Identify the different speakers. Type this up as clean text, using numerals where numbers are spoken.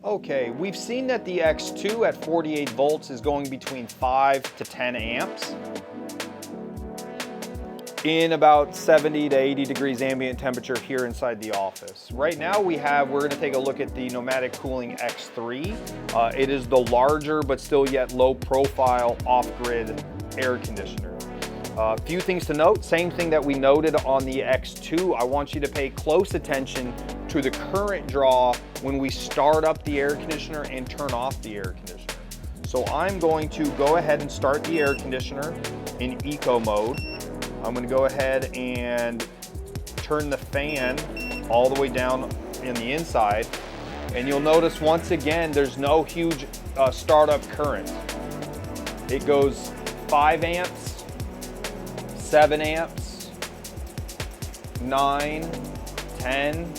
Speaker 1: Okay, we've seen that the X2 at 48 volts is going between 5 to 10 amps in about 70 to 80 degrees ambient temperature here inside the office. Right now we're gonna take a look at the Nomadic Cooling X3. It is the larger but still yet low profile off-grid air conditioner. A few things to note, same thing that we noted on the X2. I want you to pay close attention to the current draw when we start up the air conditioner and turn off the air conditioner. So I'm going to go ahead and start the air conditioner in eco mode. I'm going to go ahead and turn the fan all the way down in the inside. And you'll notice once again, there's no huge startup current. It goes 5 amps, 7 amps, 9, 10,